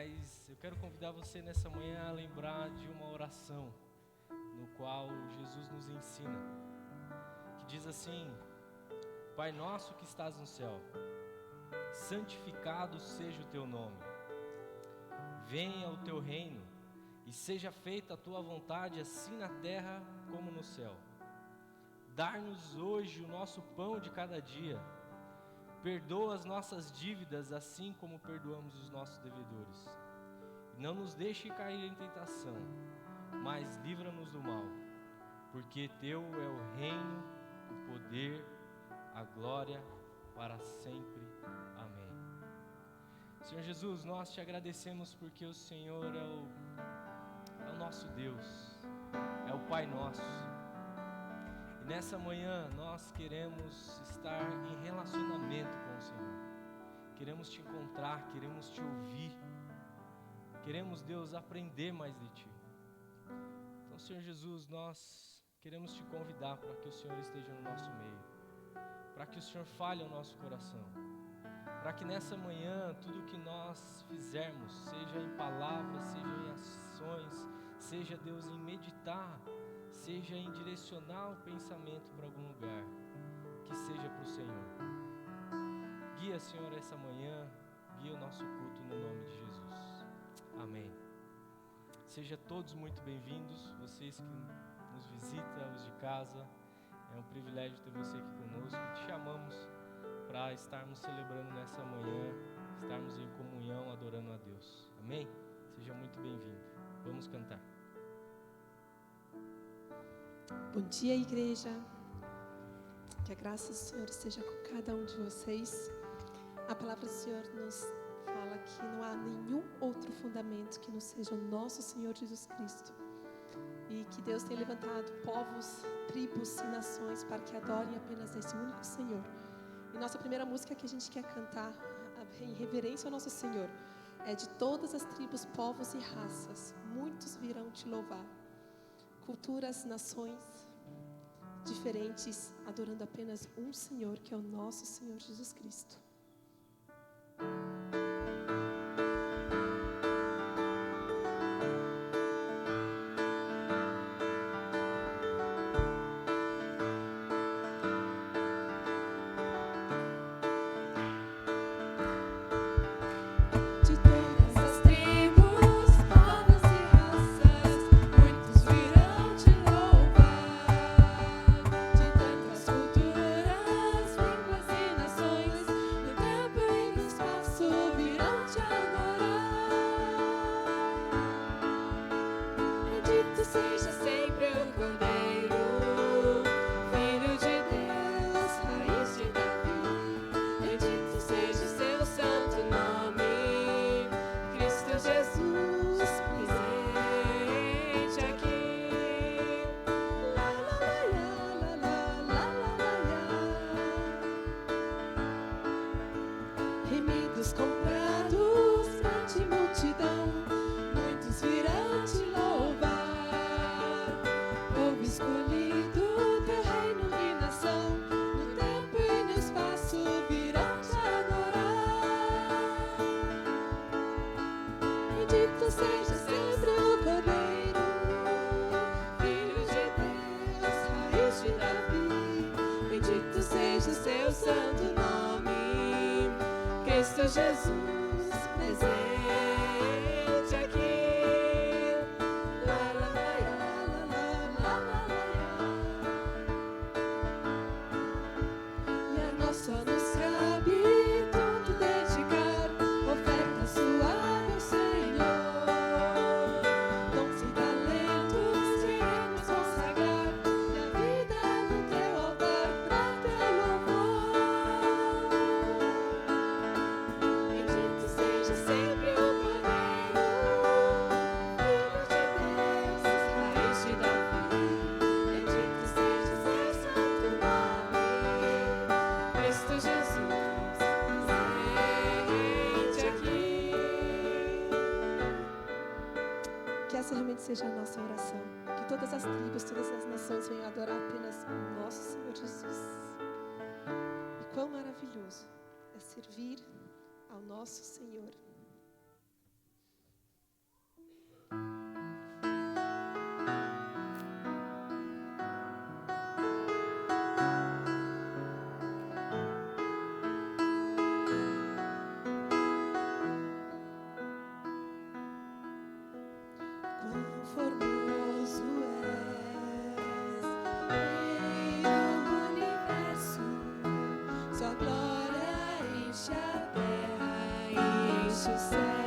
Mas eu quero convidar você nessa manhã a lembrar de uma oração no qual Jesus nos ensina, que diz assim: Pai nosso que estás no céu, santificado seja o teu nome. Venha o teu reino e seja feita a tua vontade, assim na terra como no céu. Dá-nos hoje o nosso pão de cada dia. Perdoa as nossas dívidas, assim como perdoamos os nossos devedores. Não nos deixe cair em tentação, mas livra-nos do mal, porque teu é o reino, o poder, a glória para sempre. Amém. Senhor Jesus, nós te agradecemos porque o Senhor é o nosso Deus, é o Pai nosso. E nessa manhã nós queremos estar em relacionamento com o Senhor. Queremos te encontrar, queremos te ouvir. Queremos, Deus, aprender mais de Ti. Então, Senhor Jesus, nós queremos Te convidar para que o Senhor esteja no nosso meio, para que o Senhor fale ao nosso coração, para que nessa manhã tudo que nós fizermos, seja em palavras, seja em ações, seja, Deus, em meditar, seja em direcionar o pensamento para algum lugar, que seja para o Senhor. Guia, Senhor, essa manhã, guia o nosso culto no nome de Jesus. Amém. Sejam todos muito bem-vindos, vocês que nos visitam, os de casa. É um privilégio ter você aqui conosco. Te chamamos para estarmos celebrando nessa manhã, estarmos em comunhão, adorando a Deus. Amém? Seja muito bem-vindo. Vamos cantar. Bom dia, igreja. Que a graça do Senhor esteja com cada um de vocês. A palavra do Senhor nos fala que não há nenhum outro fundamento que não seja o nosso Senhor Jesus Cristo. E que Deus tem levantado povos, tribos e nações para que adorem apenas esse único Senhor. E nossa primeira música que a gente quer cantar em reverência ao nosso Senhor é de todas as tribos, povos e raças. Muitos virão te louvar. Culturas, nações diferentes, adorando apenas um Senhor, que é o nosso Senhor Jesus Cristo. Seja a nossa oração, que todas as tribos, todas as nações venham adorar apenas o nosso Senhor Jesus. E quão maravilhoso é servir ao nosso Senhor. enche os céus.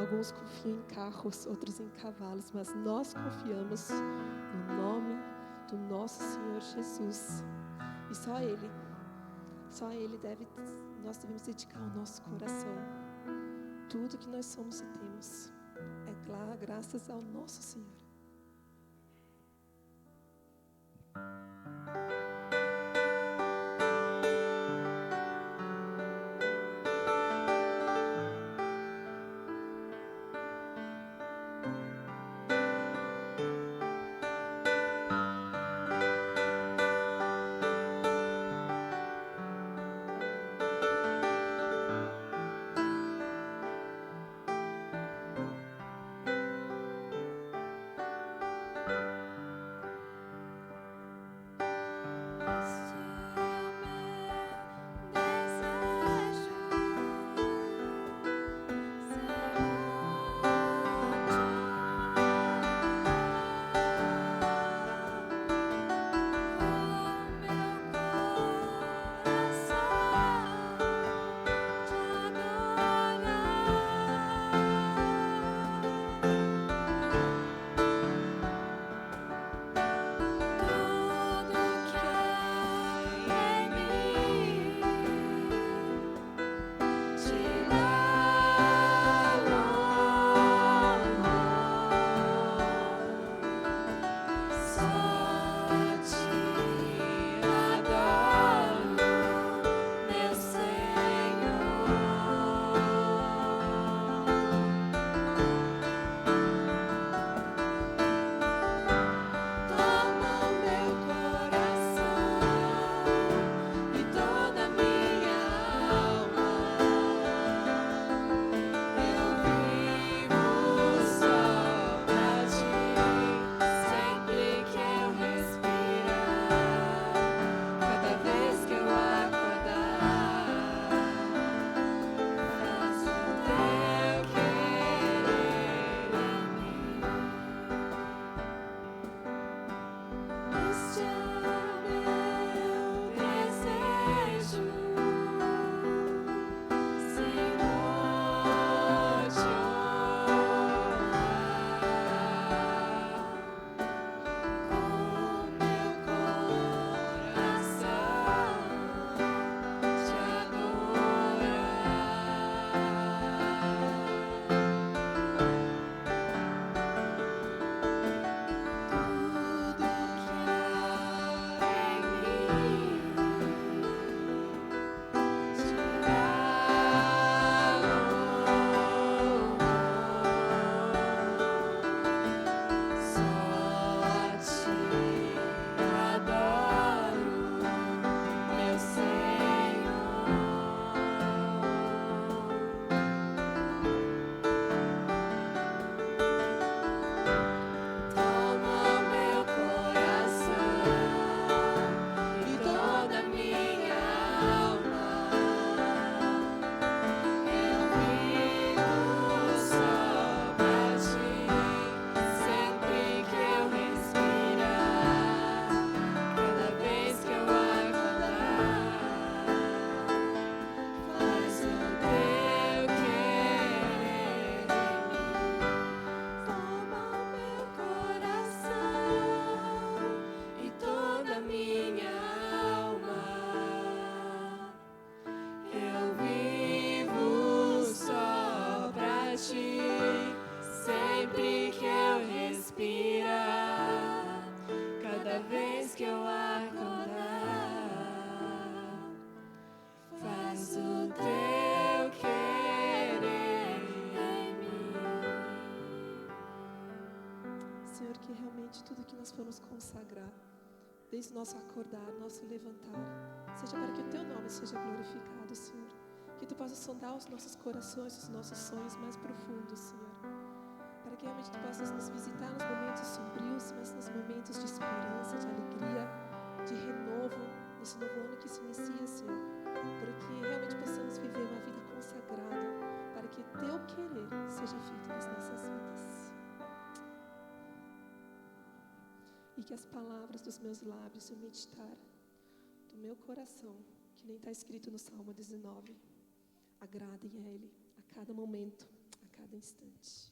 Alguns confiam em carros, outros em cavalos, mas nós confiamos no nome do nosso Senhor Jesus. E só Ele nós devemos dedicar o nosso coração. Tudo que nós somos e temos é graças ao nosso Senhor. possamos consagrar, desde o nosso acordar, nosso levantar, seja para que o Teu nome seja glorificado, Senhor. Que Tu possas sondar os nossos corações, os nossos sonhos mais profundos, Senhor. Para que realmente Tu possas nos visitar nos momentos sombrios, mas nos momentos de esperança, de alegria, de renovo, nesse novo ano que se inicia, Senhor. Para que realmente possamos viver uma vida consagrada, para que Teu querer seja feito nas nossas vidas. E que as palavras dos meus lábios e o meditar do meu coração, que nem está escrito no Salmo 19, agradem a Ele a cada momento, a cada instante.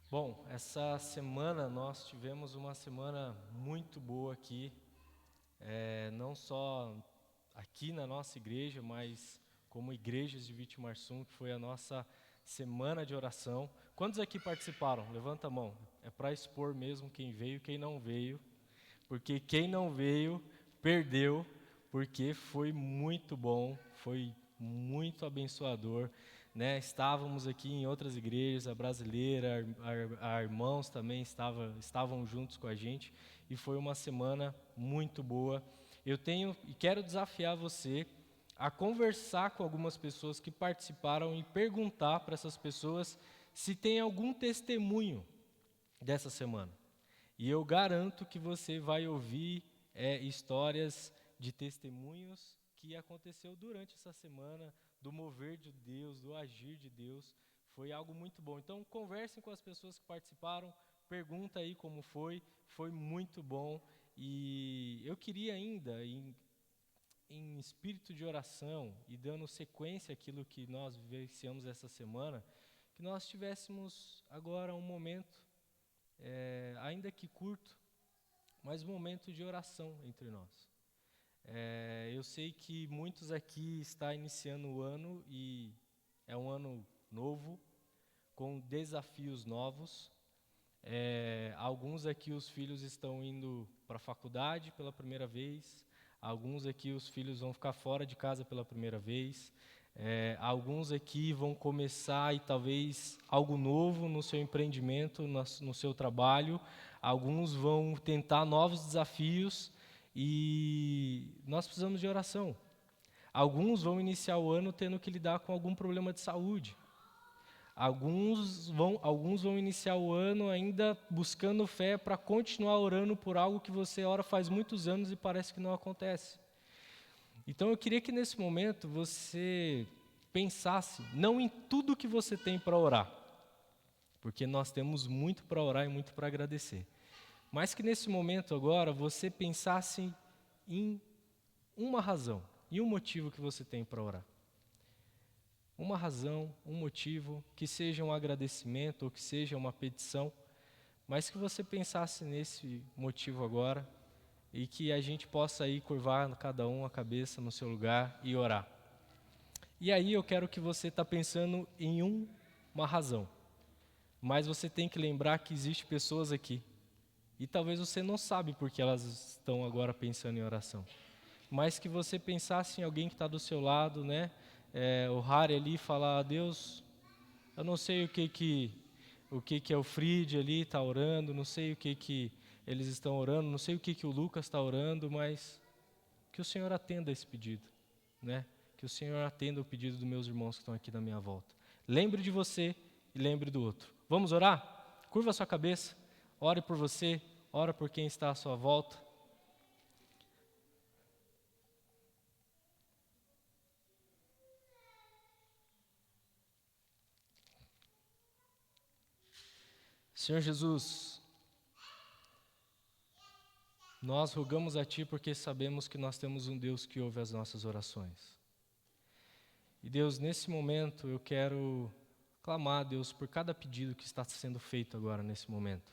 Bom, essa semana nós tivemos uma semana muito boa aqui, não só aqui na nossa igreja, mas como igrejas de Vitimarsum, que foi a nossa semana de oração. Quantos aqui participaram? Levanta a mão. É para expor mesmo quem veio e quem não veio, porque quem não veio perdeu, porque foi muito bom, foi muito abençoador. Né, estávamos aqui em outras igrejas, a brasileira, a irmãos também estavam juntos com a gente, e foi uma semana muito boa. Eu tenho e quero desafiar você a conversar com algumas pessoas que participaram e perguntar para essas pessoas se tem algum testemunho dessa semana. E eu garanto que você vai ouvir histórias de testemunhos que aconteceu durante essa semana, do mover de Deus, do agir de Deus. Foi algo muito bom. Então, conversem com as pessoas que participaram, pergunta aí como foi muito bom. E eu queria ainda, em espírito de oração e dando sequência àquilo que nós vivenciamos essa semana, que nós tivéssemos agora um momento, ainda que curto, mas um momento de oração entre nós. Eu sei que muitos aqui estão iniciando o ano e é um ano novo, com desafios novos. Alguns aqui os filhos estão indo para a faculdade pela primeira vez, alguns aqui os filhos vão ficar fora de casa pela primeira vez, alguns aqui vão começar e talvez algo novo no seu empreendimento, no seu trabalho, alguns vão tentar novos desafios e nós precisamos de oração. Alguns vão iniciar o ano tendo que lidar com algum problema de saúde. Alguns vão iniciar o ano ainda buscando fé para continuar orando por algo que você ora faz muitos anos e parece que não acontece. Então eu queria que nesse momento você pensasse não em tudo que você tem para orar, porque nós temos muito para orar e muito para agradecer, mas que nesse momento agora você pensasse em uma razão e um motivo que você tem para orar. Uma razão, um motivo, que seja um agradecimento ou que seja uma petição, mas que você pensasse nesse motivo agora e que a gente possa aí curvar cada um a cabeça no seu lugar e orar. E aí eu quero que você está pensando em uma razão, mas você tem que lembrar que existem pessoas aqui e talvez você não sabe porque elas estão agora pensando em oração, mas que você pensasse em alguém que está do seu lado, né? O Harry ali falar, Deus, eu não sei o que é o Fried ali está orando, não sei o que eles estão orando, não sei o que o Lucas está orando, mas que o Senhor atenda esse pedido, né? Que o Senhor atenda o pedido dos meus irmãos que estão aqui na minha volta. Lembre de você e lembre do outro. Vamos orar? Curva a sua cabeça, ore por você, ore por quem está à sua volta. Senhor Jesus, nós rogamos a Ti porque sabemos que nós temos um Deus que ouve as nossas orações. E Deus, nesse momento eu quero clamar, Deus, por cada pedido que está sendo feito agora nesse momento.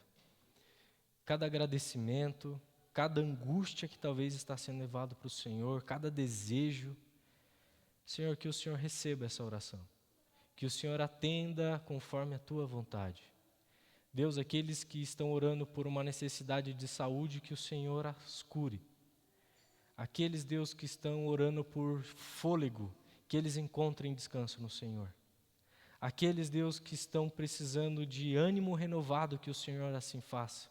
Cada agradecimento, cada angústia que talvez está sendo levado para o Senhor, cada desejo. Senhor, que o Senhor receba essa oração. Que o Senhor atenda conforme a Tua vontade. Deus, aqueles que estão orando por uma necessidade de saúde, que o Senhor as cure. Aqueles, Deus, que estão orando por fôlego, que eles encontrem descanso no Senhor. Aqueles, Deus, que estão precisando de ânimo renovado, que o Senhor assim faça.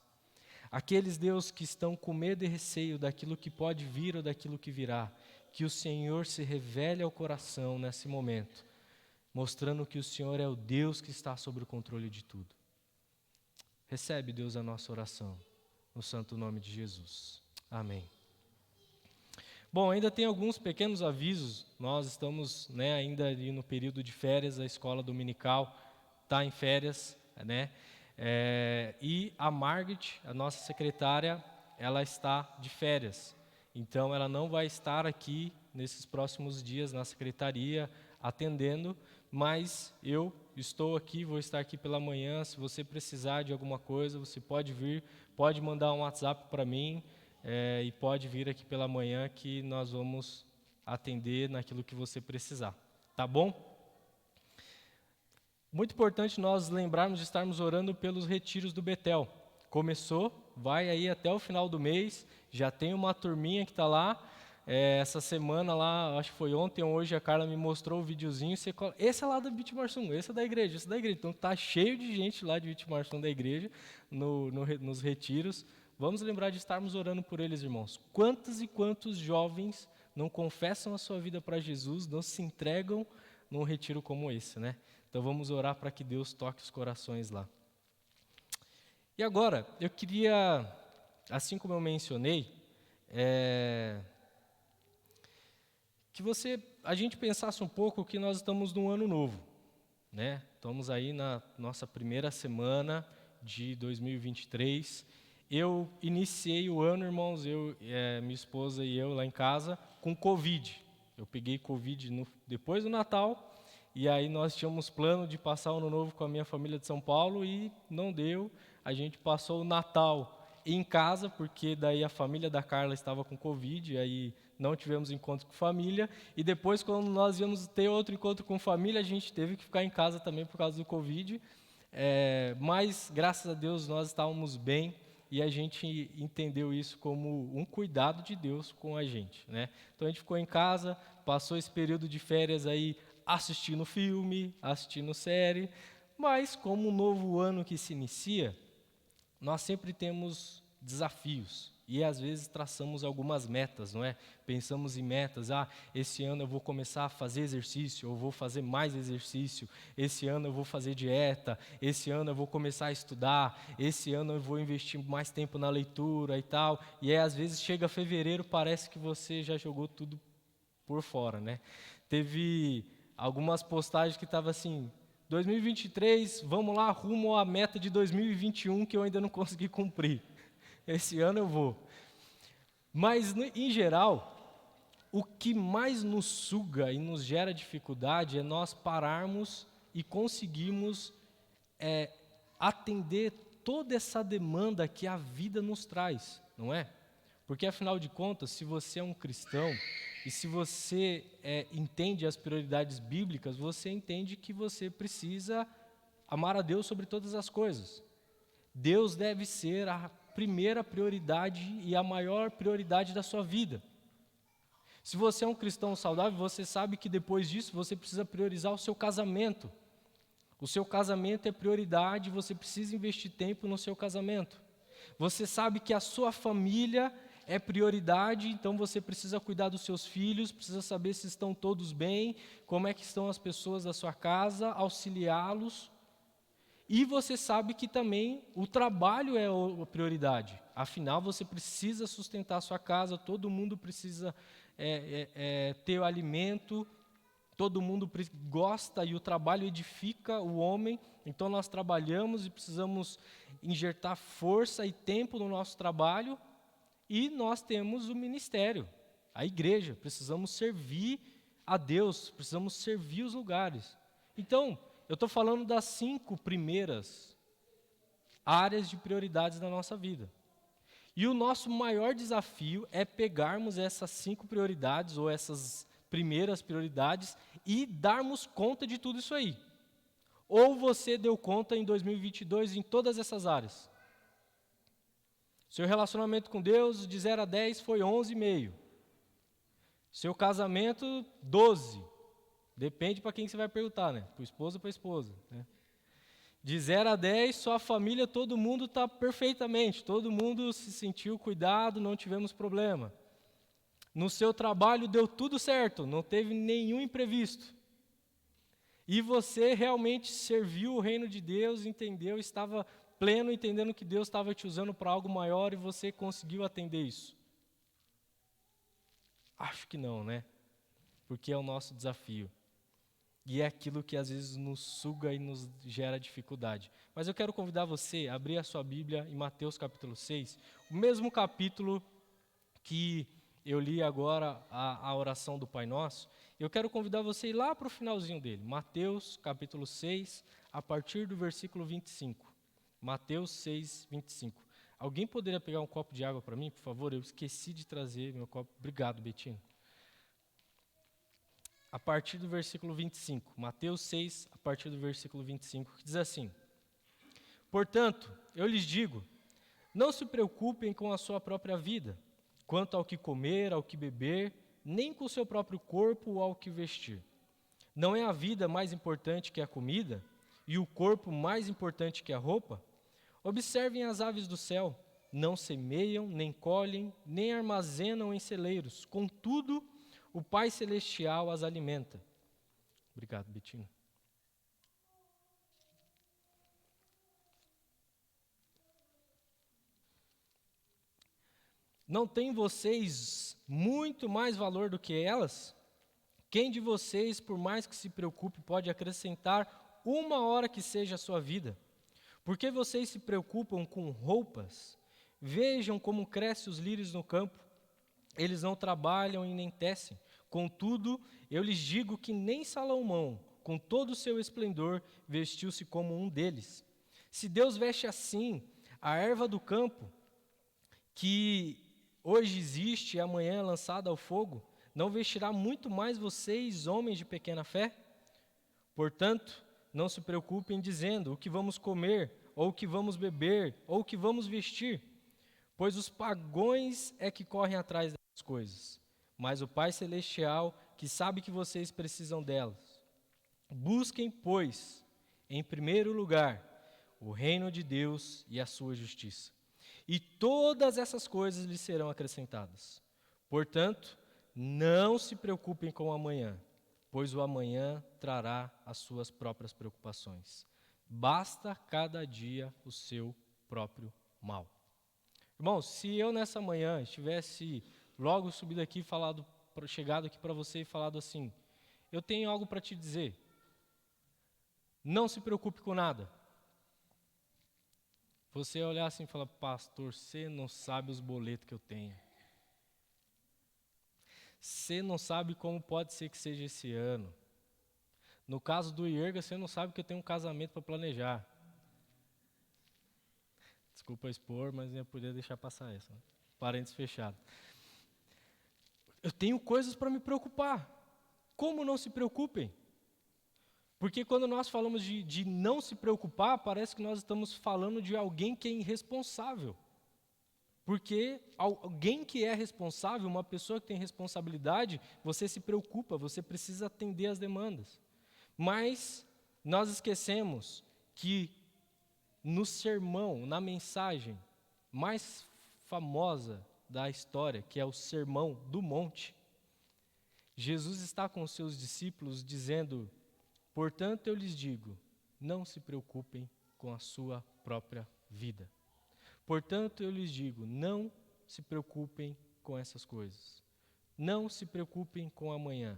Aqueles, Deus, que estão com medo e receio daquilo que pode vir ou daquilo que virá, que o Senhor se revele ao coração nesse momento, mostrando que o Senhor é o Deus que está sob o controle de tudo. Recebe, Deus, a nossa oração, no santo nome de Jesus. Amém. Bom, ainda tem alguns pequenos avisos. Nós estamos, ainda ali no período de férias, a escola dominical está em férias, né? E a Margaret, a nossa secretária, ela está de férias. Então, ela não vai estar aqui nesses próximos dias na secretaria atendendo, mas eu estou aqui, vou estar aqui pela manhã. Se você precisar de alguma coisa, você pode vir, pode mandar um WhatsApp para mim e pode vir aqui pela manhã que nós vamos atender naquilo que você precisar, tá bom? Muito importante nós lembrarmos de estarmos orando pelos retiros do Betel. Começou, vai aí até o final do mês, já tem uma turminha que está lá. Essa semana lá, acho que foi ontem ou hoje, a Carla me mostrou o videozinho. Esse é lá da Vitimarsum, esse é da igreja, esse é da igreja. Então está cheio de gente lá de Vitimarsum da igreja, nos retiros. Vamos lembrar de estarmos orando por eles, irmãos. Quantos e quantos jovens não confessam a sua vida para Jesus, não se entregam num retiro como esse, né? Então vamos orar para que Deus toque os corações lá. E agora, eu queria, assim como eu mencionei, que a gente pensasse um pouco que nós estamos num ano novo, né? Estamos aí na nossa primeira semana de 2023. Eu iniciei o ano, irmãos, minha esposa e eu lá em casa, com Covid. Eu peguei Covid depois do Natal, e aí nós tínhamos plano de passar o ano novo com a minha família de São Paulo e não deu. A gente passou o Natal em casa, porque daí a família da Carla estava com Covid, e aí não tivemos encontro com família, e depois quando nós íamos ter outro encontro com família, a gente teve que ficar em casa também por causa do Covid, Mas, graças a Deus, nós estávamos bem e a gente entendeu isso como um cuidado de Deus com a gente, né? Então, a gente ficou em casa, passou esse período de férias aí assistindo filme, assistindo série, mas como um novo ano que se inicia, nós sempre temos desafios e às vezes traçamos algumas metas, não é? Pensamos em metas, esse ano eu vou começar a fazer exercício, eu vou fazer mais exercício, esse ano eu vou fazer dieta, esse ano eu vou começar a estudar, esse ano eu vou investir mais tempo na leitura e tal, e aí às vezes chega fevereiro, parece que você já jogou tudo por fora, né? Teve algumas postagens que estavam assim, 2023, vamos lá, rumo à meta de 2021 que eu ainda não consegui cumprir. Esse ano eu vou. Mas, em geral, o que mais nos suga e nos gera dificuldade é nós pararmos e conseguirmos atender toda essa demanda que a vida nos traz, não é? Porque, afinal de contas, se você é um cristão e se você entende as prioridades bíblicas, você entende que você precisa amar a Deus sobre todas as coisas. Deus deve ser a primeira prioridade e a maior prioridade da sua vida. Se você é um cristão saudável, você sabe que depois disso você precisa priorizar o seu casamento. O seu casamento é prioridade, você precisa investir tempo no seu casamento. Você sabe que a sua família é prioridade, então você precisa cuidar dos seus filhos, precisa saber se estão todos bem, como é que estão as pessoas da sua casa, auxiliá-los. E você sabe que também o trabalho é a prioridade. Afinal, você precisa sustentar a sua casa, todo mundo precisa ter o alimento, todo mundo gosta e o trabalho edifica o homem. Então, nós trabalhamos e precisamos injetar força e tempo no nosso trabalho. E nós temos o ministério, a igreja. Precisamos servir a Deus, precisamos servir os lugares. Então, eu estou falando das 5 primeiras áreas de prioridades da nossa vida. E o nosso maior desafio é pegarmos essas 5 prioridades, ou essas primeiras prioridades, e darmos conta de tudo isso aí. Ou você deu conta em 2022 em todas essas áreas? Seu relacionamento com Deus, de 0 a 10, foi 11,5. Seu casamento, 12. Depende para quem você vai perguntar, né? Para o esposo ou para a esposa, né? De 0 a 10, sua família, todo mundo está perfeitamente. Todo mundo se sentiu cuidado, não tivemos problema. No seu trabalho deu tudo certo, não teve nenhum imprevisto. E você realmente serviu o reino de Deus, entendeu, estava pleno, entendendo que Deus estava te usando para algo maior e você conseguiu atender isso. Acho que não, né? Porque é o nosso desafio. E é aquilo que às vezes nos suga e nos gera dificuldade. Mas eu quero convidar você a abrir a sua Bíblia em Mateus capítulo 6, o mesmo capítulo que eu li agora a oração do Pai Nosso. Eu quero convidar você a ir lá para o finalzinho dele, Mateus capítulo 6, a partir do versículo 25. Mateus 6, 25. Alguém poderia pegar um copo de água para mim, por favor? Eu esqueci de trazer meu copo. Obrigado, Betinho. A partir do versículo 25, Mateus 6, a partir do versículo 25, que diz assim: Portanto, eu lhes digo, não se preocupem com a sua própria vida, quanto ao que comer, ao que beber, nem com o seu próprio corpo ou ao que vestir. Não é a vida mais importante que a comida, e o corpo mais importante que a roupa? Observem as aves do céu, não semeiam, nem colhem, nem armazenam em celeiros, contudo, o Pai Celestial as alimenta. Obrigado, Betinho. Não têm vocês muito mais valor do que elas? Quem de vocês, por mais que se preocupe, pode acrescentar 1 hora que seja a sua vida? Por que vocês se preocupam com roupas? Vejam como crescem os lírios no campo. Eles não trabalham e nem tecem. Contudo, eu lhes digo que nem Salomão, com todo o seu esplendor, vestiu-se como um deles. Se Deus veste assim a erva do campo, que hoje existe e amanhã é lançada ao fogo, não vestirá muito mais vocês, homens de pequena fé? Portanto, não se preocupem dizendo o que vamos comer, ou o que vamos beber, ou o que vamos vestir, pois os pagãos é que correm atrás dessas coisas, mas o Pai Celestial, que sabe que vocês precisam delas. Busquem, pois, em primeiro lugar, o reino de Deus e a sua justiça, e todas essas coisas lhes serão acrescentadas. Portanto, não se preocupem com o amanhã, pois o amanhã trará as suas próprias preocupações. Basta cada dia o seu próprio mal. Irmãos, se eu nessa manhã estivesse logo subido aqui, chegado aqui para você e falado assim, eu tenho algo para te dizer, não se preocupe com nada. Você olhar assim e falar, pastor, você não sabe os boletos que eu tenho. Você não sabe como pode ser que seja esse ano. No caso do IERGA, você não sabe que eu tenho um casamento para planejar. Desculpa expor, mas eu podia deixar passar essa. Né? Parênteses fechado. Eu tenho coisas para me preocupar. Como não se preocupem? Porque quando nós falamos de não se preocupar, parece que nós estamos falando de alguém que é irresponsável. Porque alguém que é responsável, uma pessoa que tem responsabilidade, você se preocupa, você precisa atender às demandas. Mas nós esquecemos que no sermão, na mensagem mais famosa da história, que é o Sermão do Monte, Jesus está com os seus discípulos dizendo, portanto eu lhes digo, não se preocupem com a sua própria vida. Portanto eu lhes digo, não se preocupem com essas coisas. Não se preocupem com amanhã.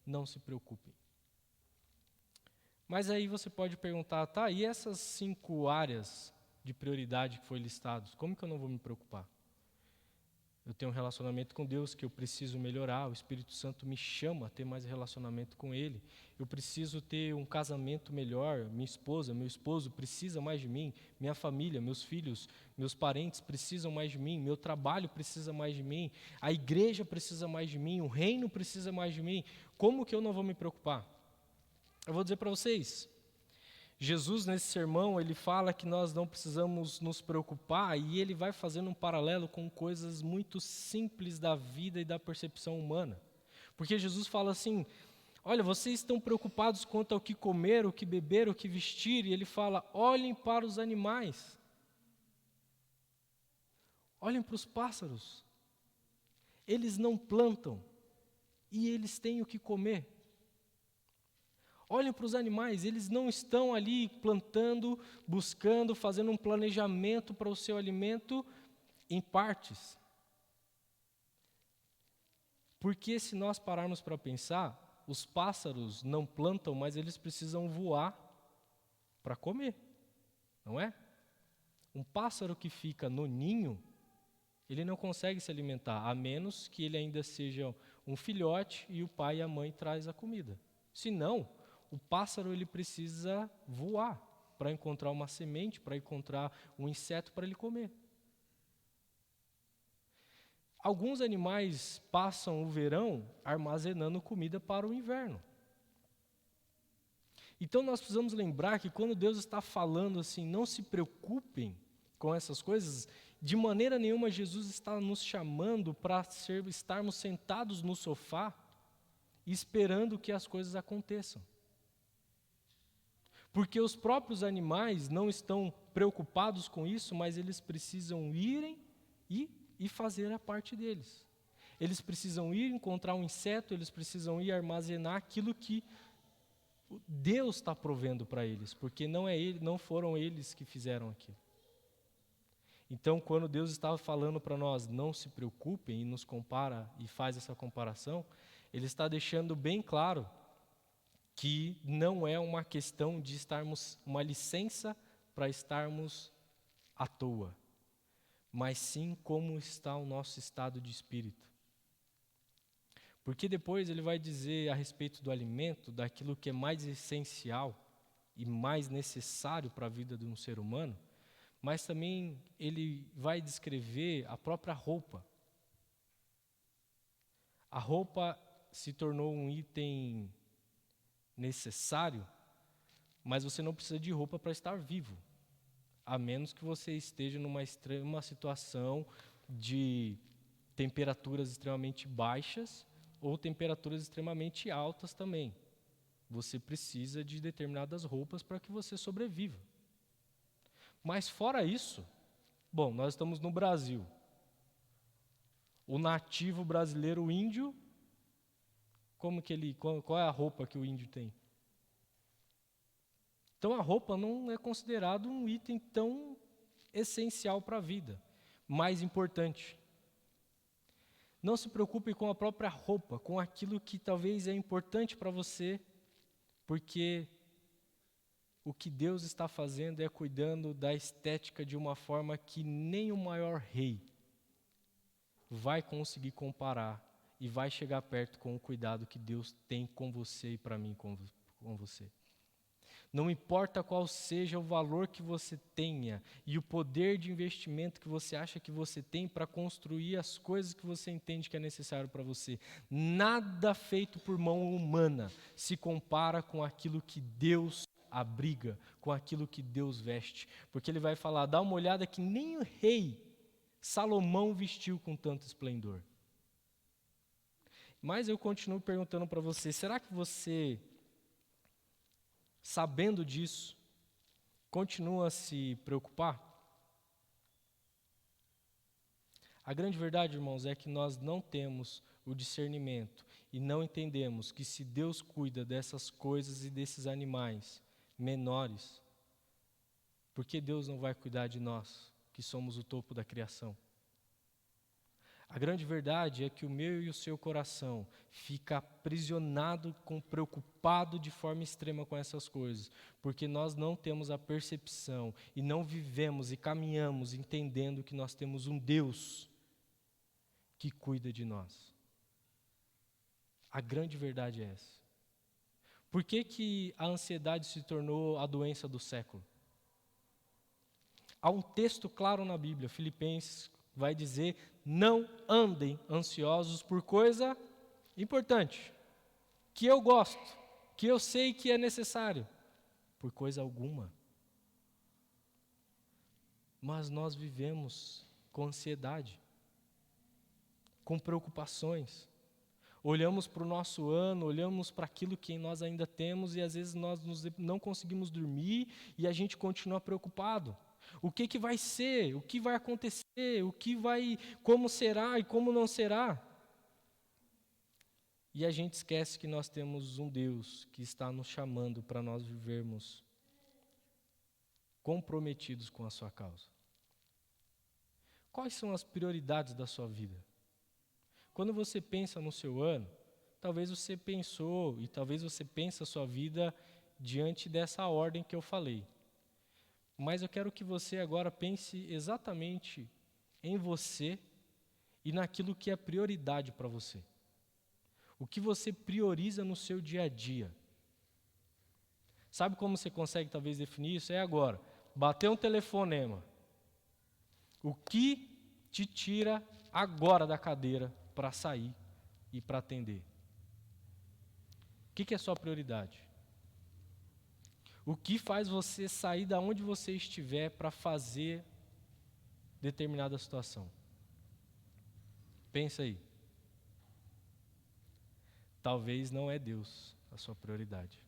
Não se preocupem. Mas aí você pode perguntar, tá, e essas 5 áreas de prioridade que foi listadas, como que eu não vou me preocupar? Eu tenho um relacionamento com Deus que eu preciso melhorar, o Espírito Santo me chama a ter mais relacionamento com Ele. Eu preciso ter um casamento melhor, minha esposa, meu esposo precisa mais de mim, minha família, meus filhos, meus parentes precisam mais de mim, meu trabalho precisa mais de mim, a igreja precisa mais de mim, o reino precisa mais de mim. Como que eu não vou me preocupar? Eu vou dizer para vocês, Jesus, nesse sermão, ele fala que nós não precisamos nos preocupar e ele vai fazendo um paralelo com coisas muito simples da vida e da percepção humana. Porque Jesus fala assim, olha, vocês estão preocupados quanto ao que comer, o que beber, o que vestir, e ele fala, olhem para os animais. Olhem para os pássaros. Eles não plantam e eles têm o que comer. Olhem para os animais, eles não estão ali plantando, buscando, fazendo um planejamento para o seu alimento em partes. Porque se nós pararmos para pensar, os pássaros não plantam, mas eles precisam voar para comer, não é? Um pássaro que fica no ninho, ele não consegue se alimentar, a menos que ele ainda seja um filhote e o pai e a mãe traz a comida. Se não, o pássaro ele precisa voar para encontrar uma semente, para encontrar um inseto para ele comer. Alguns animais passam o verão armazenando comida para o inverno. Então nós precisamos lembrar que quando Deus está falando assim, não se preocupem com essas coisas, de maneira nenhuma Jesus está nos chamando para estarmos sentados no sofá esperando que as coisas aconteçam. Porque os próprios animais não estão preocupados com isso, mas eles precisam irem e fazer a parte deles. Eles precisam ir encontrar um inseto, eles precisam ir armazenar aquilo que Deus está provendo para eles, porque não foram eles que fizeram aquilo. Então, quando Deus estava falando para nós, não se preocupem, e nos compara e faz essa comparação, Ele está deixando bem claro que não é uma questão de estarmos, uma licença para estarmos à toa, mas sim como está o nosso estado de espírito. Porque depois ele vai dizer a respeito do alimento, daquilo que é mais essencial e mais necessário para a vida de um ser humano, mas também ele vai descrever a própria roupa. A roupa se tornou um item necessário, mas você não precisa de roupa para estar vivo, a menos que você esteja numa extrema situação de temperaturas extremamente baixas ou temperaturas extremamente altas também. Você precisa de determinadas roupas para que você sobreviva. Mas fora isso, bom, nós estamos no Brasil. O nativo brasileiro, o índio, qual é a roupa que o índio tem? Então a roupa não é considerado um item tão essencial para a vida, mais importante. Não se preocupe com a própria roupa, com aquilo que talvez é importante para você, porque o que Deus está fazendo é cuidando da estética de uma forma que nem o maior rei vai conseguir comparar e vai chegar perto com o cuidado que Deus tem com você e para mim com você. Não importa qual seja o valor que você tenha e o poder de investimento que você acha que você tem para construir as coisas que você entende que é necessário para você. Nada feito por mão humana se compara com aquilo que Deus abriga, com aquilo que Deus veste. Porque ele vai falar, dá uma olhada que nem o rei Salomão vestiu com tanto esplendor. Mas eu continuo perguntando para você, será que você, sabendo disso, continua a se preocupar? A grande verdade, irmãos, é que nós não temos o discernimento e não entendemos que se Deus cuida dessas coisas e desses animais menores, por que Deus não vai cuidar de nós, que somos o topo da criação? A grande verdade é que o meu e o seu coração fica aprisionado, preocupado de forma extrema com essas coisas, porque nós não temos a percepção e não vivemos e caminhamos entendendo que nós temos um Deus que cuida de nós. A grande verdade é essa. Por que a ansiedade se tornou a doença do século? Há um texto claro na Bíblia, Filipenses, vai dizer, não andem ansiosos por coisa importante, que eu gosto, que eu sei que é necessário, por coisa alguma. Mas nós vivemos com ansiedade, com preocupações. Olhamos para o nosso ano, olhamos para aquilo que nós ainda temos e às vezes nós não conseguimos dormir e a gente continua preocupado. O que vai ser? O que vai acontecer? Como será e como não será? E a gente esquece que nós temos um Deus que está nos chamando para nós vivermos comprometidos com a sua causa. Quais são as prioridades da sua vida? Quando você pensa no seu ano, talvez você pensou e talvez você pense a sua vida diante dessa ordem que eu falei. Mas eu quero que você agora pense exatamente em você e naquilo que é prioridade para você. O que você prioriza no seu dia a dia. Sabe como você consegue talvez definir isso? É agora. Bater um telefonema. O que te tira agora da cadeira para sair e para atender? O que é sua prioridade? O que faz você sair da onde você estiver para fazer determinada situação? Pensa aí. Talvez não é Deus a sua prioridade.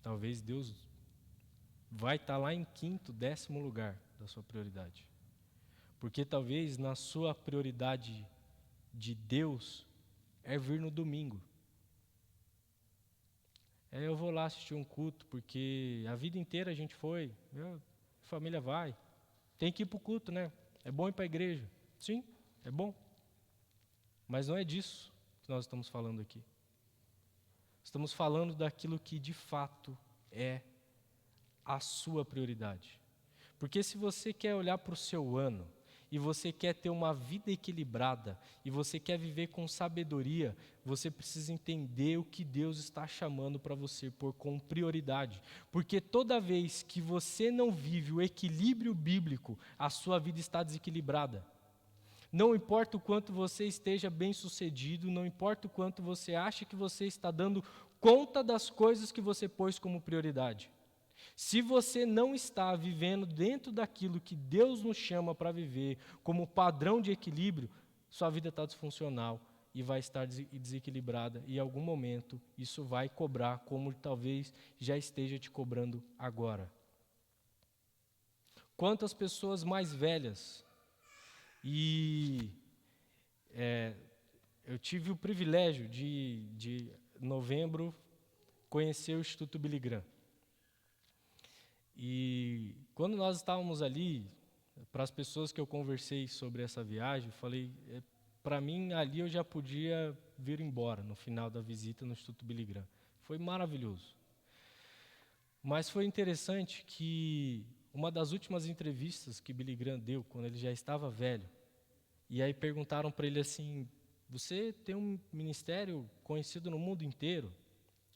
Talvez Deus vai estar lá em 5º, 10º lugar da sua prioridade. Porque talvez na sua prioridade de Deus é vir no domingo. Eu vou lá assistir um culto, porque a vida inteira a gente foi, a família vai. Tem que ir para o culto, né? É bom ir para a igreja. Sim, é bom. Mas não é disso que nós estamos falando aqui. Estamos falando daquilo que de fato é a sua prioridade. Porque se você quer olhar para o seu ano, e você quer ter uma vida equilibrada, e você quer viver com sabedoria, você precisa entender o que Deus está chamando para você pôr como prioridade. Porque toda vez que você não vive o equilíbrio bíblico, a sua vida está desequilibrada. Não importa o quanto você esteja bem-sucedido, não importa o quanto você acha que você está dando conta das coisas que você pôs como prioridade. Se você não está vivendo dentro daquilo que Deus nos chama para viver, como padrão de equilíbrio, sua vida está disfuncional e vai estar desequilibrada. E em algum momento isso vai cobrar, como talvez já esteja te cobrando agora. Quantas pessoas mais velhas, eu tive o privilégio de novembro, conhecer o Instituto Billy Graham. E quando nós estávamos ali, para as pessoas que eu conversei sobre essa viagem, eu falei, para mim, ali eu já podia vir embora no final da visita no Instituto Billy Graham. Foi maravilhoso. Mas foi interessante que uma das últimas entrevistas que Billy Graham deu, quando ele já estava velho, e aí perguntaram para ele assim, você tem um ministério conhecido no mundo inteiro,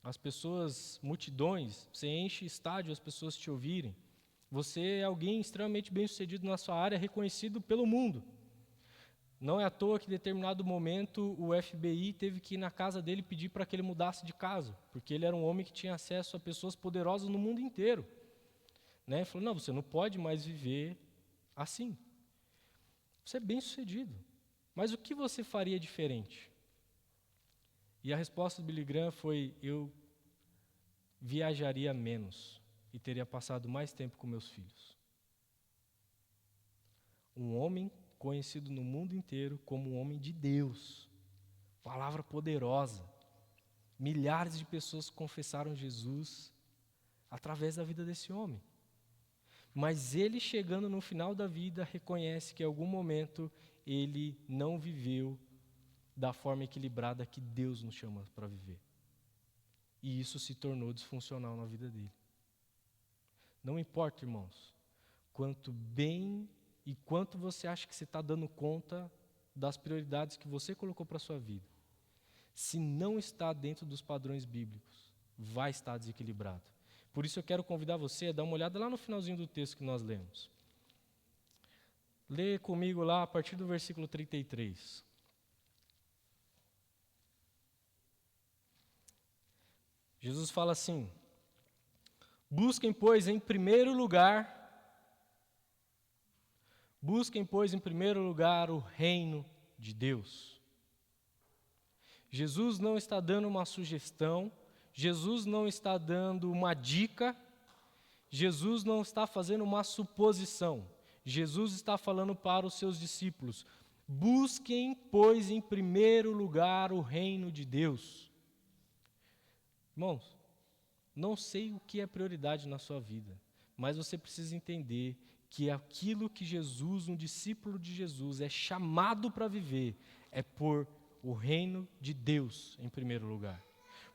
as pessoas, multidões, você enche estádio, as pessoas te ouvirem, você é alguém extremamente bem-sucedido na sua área, reconhecido pelo mundo. Não é à toa que em determinado momento o FBI teve que ir na casa dele pedir para que ele mudasse de casa, porque ele era um homem que tinha acesso a pessoas poderosas no mundo inteiro. Ele falou, não, você não pode mais viver assim. Você é bem-sucedido. Mas o que você faria diferente? E a resposta do Billy Graham foi, eu viajaria menos e teria passado mais tempo com meus filhos. Um homem conhecido no mundo inteiro como um homem de Deus. Palavra poderosa. Milhares de pessoas confessaram Jesus através da vida desse homem. Mas ele, chegando no final da vida, reconhece que em algum momento ele não viveu da forma equilibrada que Deus nos chama para viver. E isso se tornou disfuncional na vida dele. Não importa, irmãos, quanto bem e quanto você acha que você está dando conta das prioridades que você colocou para a sua vida. Se não está dentro dos padrões bíblicos, vai estar desequilibrado. Por isso eu quero convidar você a dar uma olhada lá no finalzinho do texto que nós lemos. Lê comigo lá a partir do versículo 33. Jesus fala assim, busquem, pois, em primeiro lugar o reino de Deus. Jesus não está dando uma sugestão, Jesus não está dando uma dica, Jesus não está fazendo uma suposição. Jesus está falando para os seus discípulos, busquem, pois, em primeiro lugar o reino de Deus. Irmãos, não sei o que é prioridade na sua vida, mas você precisa entender que aquilo que Jesus, um discípulo de Jesus, é chamado para viver, é por o reino de Deus em primeiro lugar.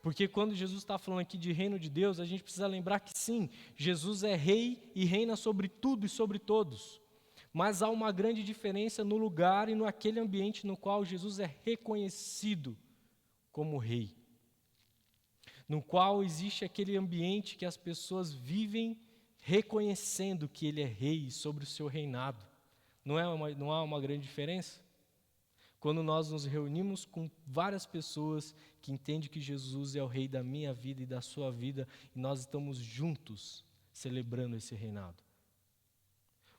Porque quando Jesus está falando aqui de reino de Deus, a gente precisa lembrar que sim, Jesus é rei e reina sobre tudo e sobre todos. Mas há uma grande diferença no lugar e naquele ambiente no qual Jesus é reconhecido como rei. No qual existe aquele ambiente que as pessoas vivem reconhecendo que ele é rei sobre o seu reinado. Não há uma grande diferença? Quando nós nos reunimos com várias pessoas que entendem que Jesus é o rei da minha vida e da sua vida, e nós estamos juntos celebrando esse reinado.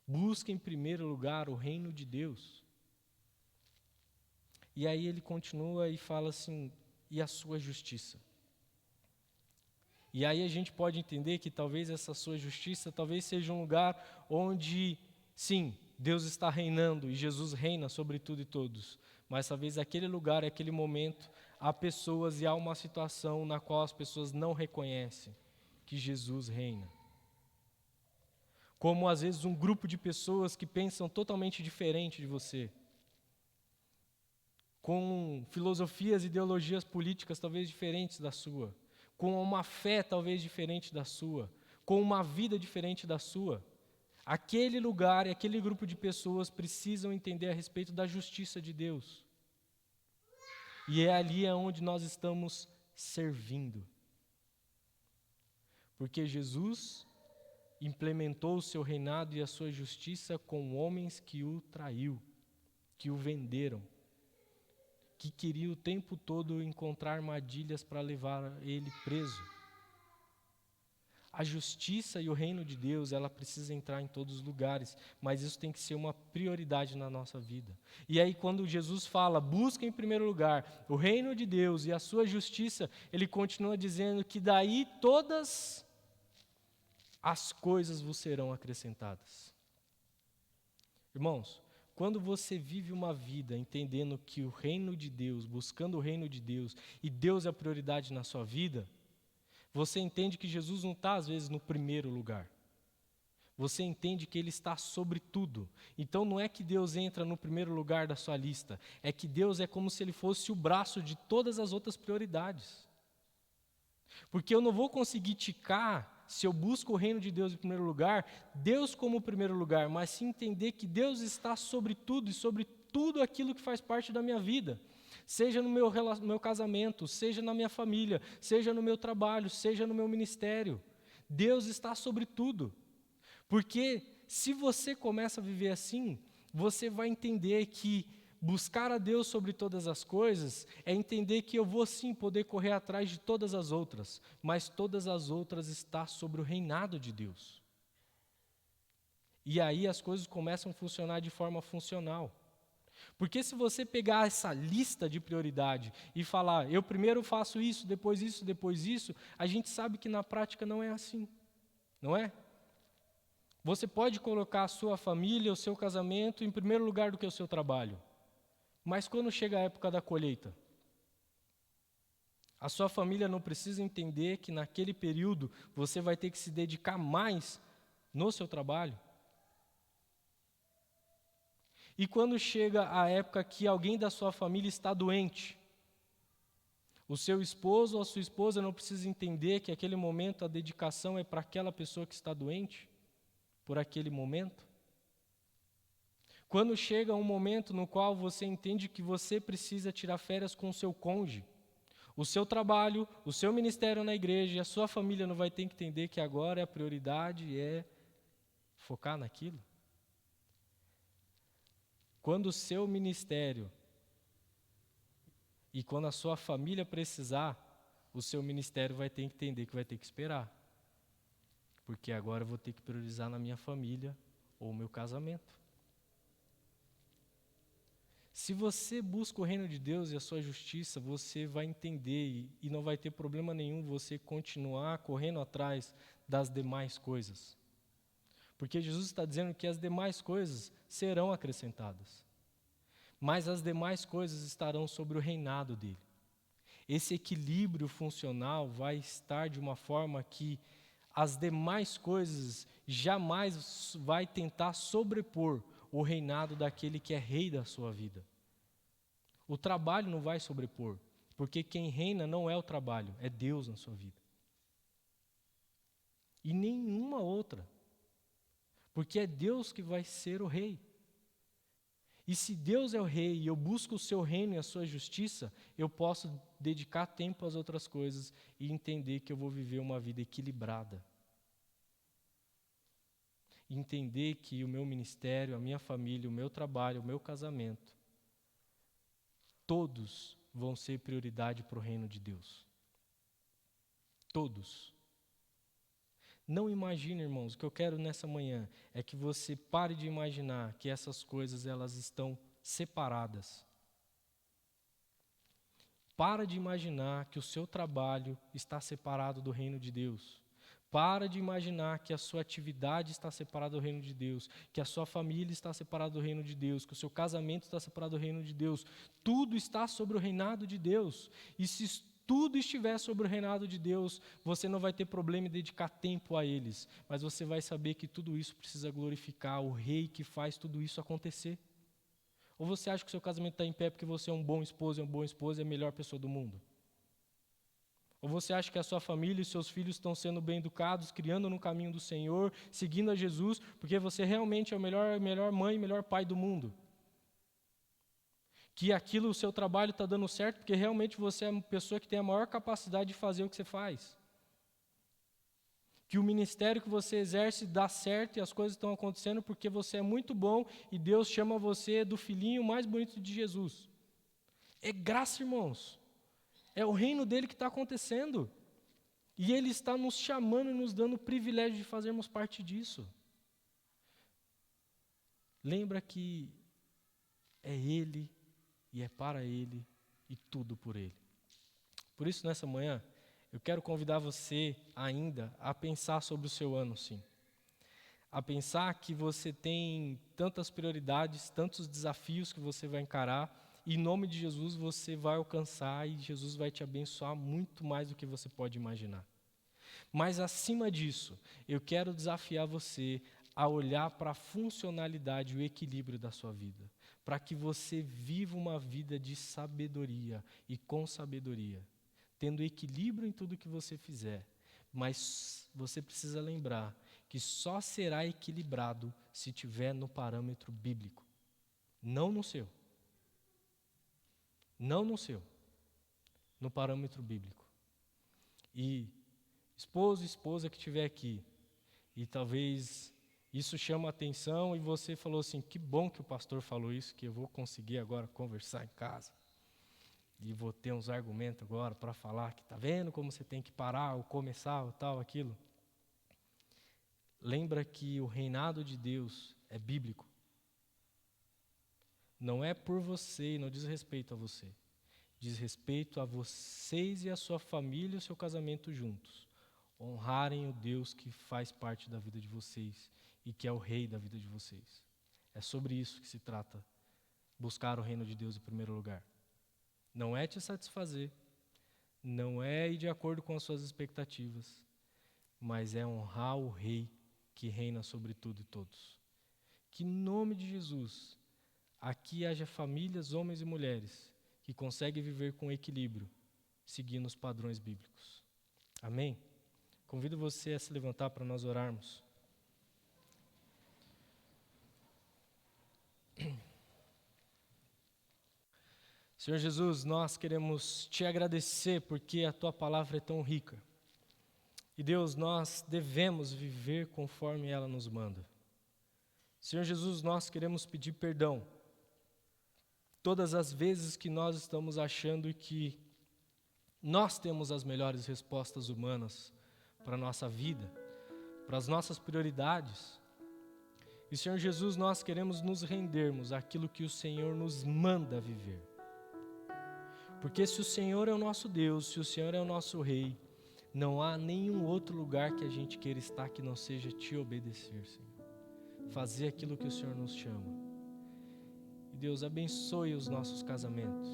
Busque em primeiro lugar o reino de Deus. E aí ele continua e fala assim, e a sua justiça. E aí a gente pode entender que talvez essa sua justiça, talvez seja um lugar onde, sim, Deus está reinando e Jesus reina sobre tudo e todos. Mas talvez aquele lugar, aquele momento, há pessoas e há uma situação na qual as pessoas não reconhecem que Jesus reina. Como às vezes um grupo de pessoas que pensam totalmente diferente de você. Com filosofias e ideologias políticas talvez diferentes da sua. Com uma fé talvez diferente da sua. Com uma vida diferente da sua. Aquele lugar e aquele grupo de pessoas precisam entender a respeito da justiça de Deus. E é ali onde nós estamos servindo. Porque Jesus implementou o seu reinado e a sua justiça com homens que o traiu. que o venderam, que queriam o tempo todo encontrar armadilhas para levar ele preso. A justiça e o reino de Deus, ela precisa entrar em todos os lugares, mas isso tem que ser uma prioridade na nossa vida. E aí quando Jesus fala, busca em primeiro lugar o reino de Deus e a sua justiça, ele continua dizendo que daí todas as coisas vos serão acrescentadas. Irmãos, quando você vive uma vida entendendo que o reino de Deus, buscando o reino de Deus, e Deus é a prioridade na sua vida, você entende que Jesus não está, às vezes, no primeiro lugar. Você entende que Ele está sobre tudo. Então, não é que Deus entra no primeiro lugar da sua lista. É que Deus é como se Ele fosse o braço de todas as outras prioridades. Porque eu não vou conseguir ticar, se eu busco o reino de Deus em primeiro lugar, Deus como primeiro lugar, mas se entender que Deus está sobre tudo e sobre tudo aquilo que faz parte da minha vida. Seja no meu casamento, seja na minha família, seja no meu trabalho, seja no meu ministério. Deus está sobre tudo. Porque se você começa a viver assim, você vai entender que buscar a Deus sobre todas as coisas é entender que eu vou sim poder correr atrás de todas as outras, mas todas as outras estão sobre o reinado de Deus. E aí as coisas começam a funcionar de forma funcional. Porque se você pegar essa lista de prioridade e falar, eu primeiro faço isso, depois isso, a gente sabe que na prática não é assim, não é? Você pode colocar a sua família, o seu casamento em primeiro lugar do que o seu trabalho. Mas quando chega a época da colheita, a sua família não precisa entender que naquele período você vai ter que se dedicar mais no seu trabalho. E quando chega a época que alguém da sua família está doente, o seu esposo ou a sua esposa não precisa entender que aquele momento a dedicação é para aquela pessoa que está doente, por aquele momento. Quando chega um momento no qual você entende que você precisa tirar férias com o seu cônjuge, o seu trabalho, o seu ministério na igreja e a sua família não vai ter que entender que agora a prioridade é focar naquilo. Quando o seu ministério e quando a sua família precisar, o seu ministério vai ter que entender que vai ter que esperar. Porque agora eu vou ter que priorizar na minha família ou o meu casamento. Se você busca o reino de Deus e a sua justiça, você vai entender e não vai ter problema nenhum você continuar correndo atrás das demais coisas. Porque Jesus está dizendo que as demais coisas serão acrescentadas. Mas as demais coisas estarão sobre o reinado dele. Esse equilíbrio funcional vai estar de uma forma que as demais coisas jamais vai tentar sobrepor o reinado daquele que é rei da sua vida. O trabalho não vai sobrepor, porque quem reina não é o trabalho, é Deus na sua vida. E nenhuma outra, porque é Deus que vai ser o rei. E se Deus é o rei e eu busco o seu reino e a sua justiça, eu posso dedicar tempo às outras coisas e entender que eu vou viver uma vida equilibrada. Entender que o meu ministério, a minha família, o meu trabalho, o meu casamento, todos vão ser prioridade para o reino de Deus. Todos. Não imagine, irmãos, o que eu quero nessa manhã é que você pare de imaginar que essas coisas elas estão separadas. Para de imaginar que o seu trabalho está separado do reino de Deus. Para de imaginar que a sua atividade está separada do reino de Deus, que a sua família está separada do reino de Deus, que o seu casamento está separado do reino de Deus. Tudo está sobre o reinado de Deus. E se tudo estiver sobre o reinado de Deus, você não vai ter problema em dedicar tempo a eles, mas você vai saber que tudo isso precisa glorificar o rei que faz tudo isso acontecer. Ou você acha que o seu casamento está em pé porque você é um bom esposo, é uma boa esposa, é a melhor pessoa do mundo? Ou você acha que a sua família e seus filhos estão sendo bem educados, criando no caminho do Senhor, seguindo a Jesus, porque você realmente é a melhor mãe, melhor pai do mundo? Que aquilo, o seu trabalho está dando certo, porque realmente você é a pessoa que tem a maior capacidade de fazer o que você faz. que o ministério que você exerce dá certo e as coisas estão acontecendo porque você é muito bom e Deus chama você do filhinho mais bonito de Jesus. É graça, irmãos. É o reino dele que está acontecendo. E ele está nos chamando e nos dando o privilégio de fazermos parte disso. Lembra que é ele e é para ele e tudo por ele. Por isso, nessa manhã, eu quero convidar você ainda a pensar sobre o seu ano, sim. A pensar que você tem tantas prioridades, tantos desafios que você vai encarar, e em nome de Jesus você vai alcançar e Jesus vai te abençoar muito mais do que você pode imaginar. Mas acima disso, eu quero desafiar você a olhar para a funcionalidade e o equilíbrio da sua vida, para que você viva uma vida de sabedoria e com sabedoria, tendo equilíbrio em tudo que você fizer. Mas você precisa lembrar que só será equilibrado se tiver no parâmetro bíblico, não no seu. Não no seu, no parâmetro bíblico. E esposo e esposa que estiver aqui, e talvez isso chama a atenção e você falou assim, que bom que o pastor falou isso, que eu vou conseguir agora conversar em casa. E vou ter uns argumentos agora para falar que está vendo como você tem que parar, ou começar, ou tal, aquilo. Lembra que o reinado de Deus é bíblico. Não é por você, não diz respeito a você. Diz respeito a vocês e a sua família e o seu casamento juntos. Honrarem o Deus que faz parte da vida de vocês e que é o rei da vida de vocês. É sobre isso que se trata, buscar o reino de Deus em primeiro lugar. Não é te satisfazer, não é ir de acordo com as suas expectativas, mas é honrar o rei que reina sobre tudo e todos. Que em nome de Jesus, aqui haja famílias, homens e mulheres, que conseguem viver com equilíbrio, seguindo os padrões bíblicos. Amém? Convido você a se levantar para nós orarmos. Senhor Jesus, nós queremos te agradecer porque a tua palavra é tão rica. E Deus, nós devemos viver conforme ela nos manda. Senhor Jesus, nós queremos pedir perdão todas as vezes que nós estamos achando que nós temos as melhores respostas humanas para a nossa vida, para as nossas prioridades. E, Senhor Jesus, nós queremos nos rendermos àquilo que o Senhor nos manda viver. Porque se o Senhor é o nosso Deus, se o Senhor é o nosso Rei, não há nenhum outro lugar que a gente queira estar que não seja te obedecer, Senhor. Fazer aquilo que o Senhor nos chama. E Deus, abençoe os nossos casamentos.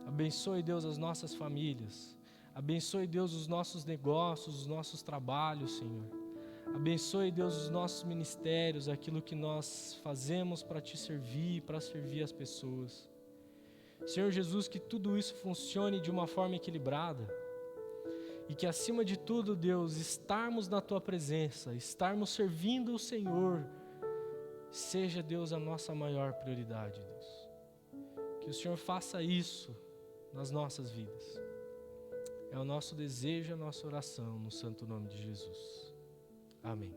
Abençoe, Deus, as nossas famílias. Abençoe, Deus, os nossos negócios, os nossos trabalhos, Senhor. Abençoe, Deus, os nossos ministérios, aquilo que nós fazemos para te servir, para servir as pessoas. Senhor Jesus, que tudo isso funcione de uma forma equilibrada. E que acima de tudo, Deus, estarmos na tua presença, estarmos servindo o Senhor, seja, Deus, a nossa maior prioridade, Deus. Que o Senhor faça isso nas nossas vidas. É o nosso desejo, a nossa oração, no santo nome de Jesus. Amém.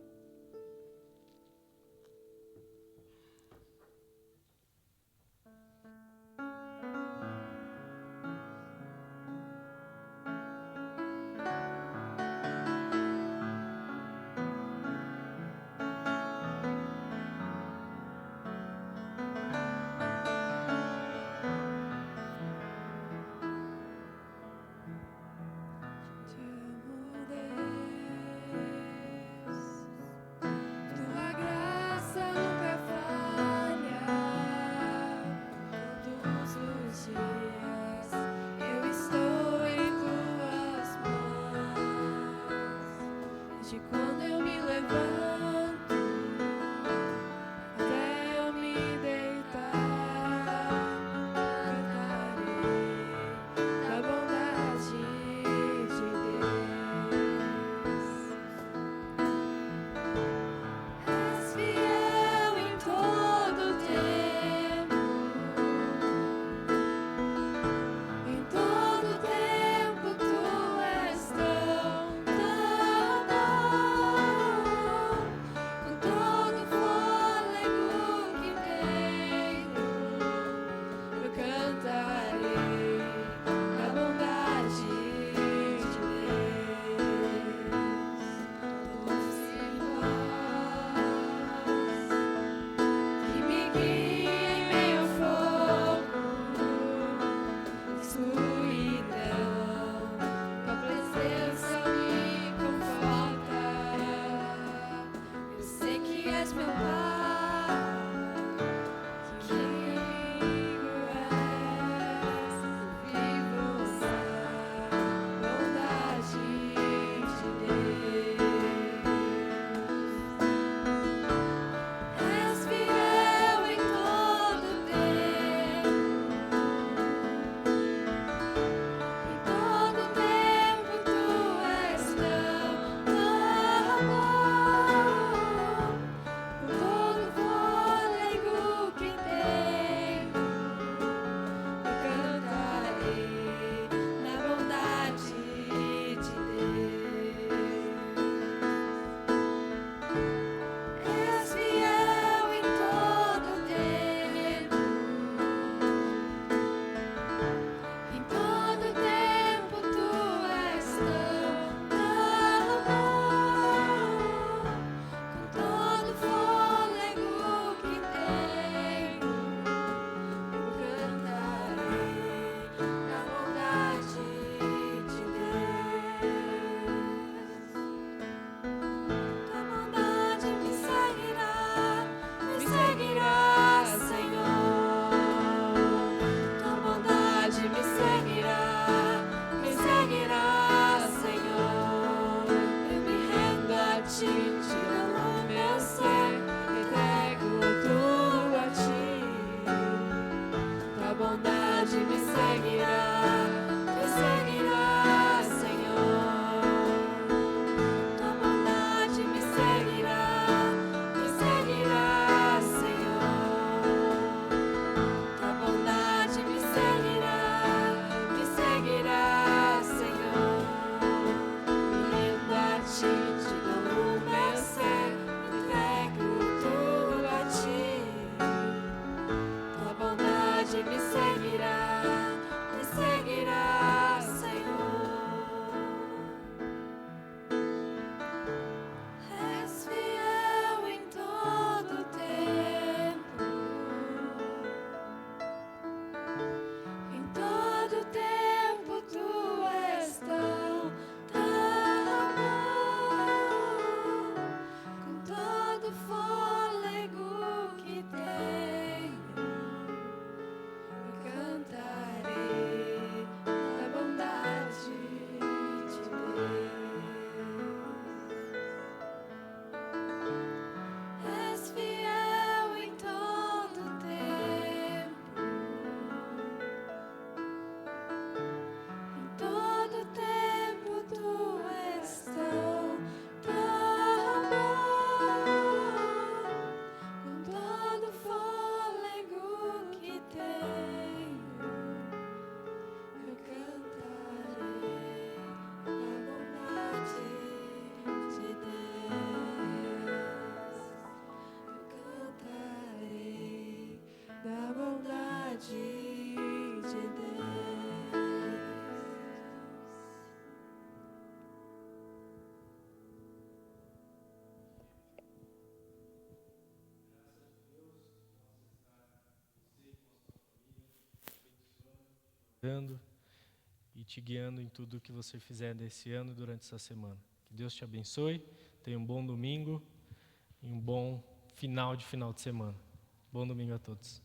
dando e te guiando em tudo que você fizer desse ano durante essa semana. Que Deus te abençoe, tenha um bom domingo e um bom final de semana. Bom domingo a todos.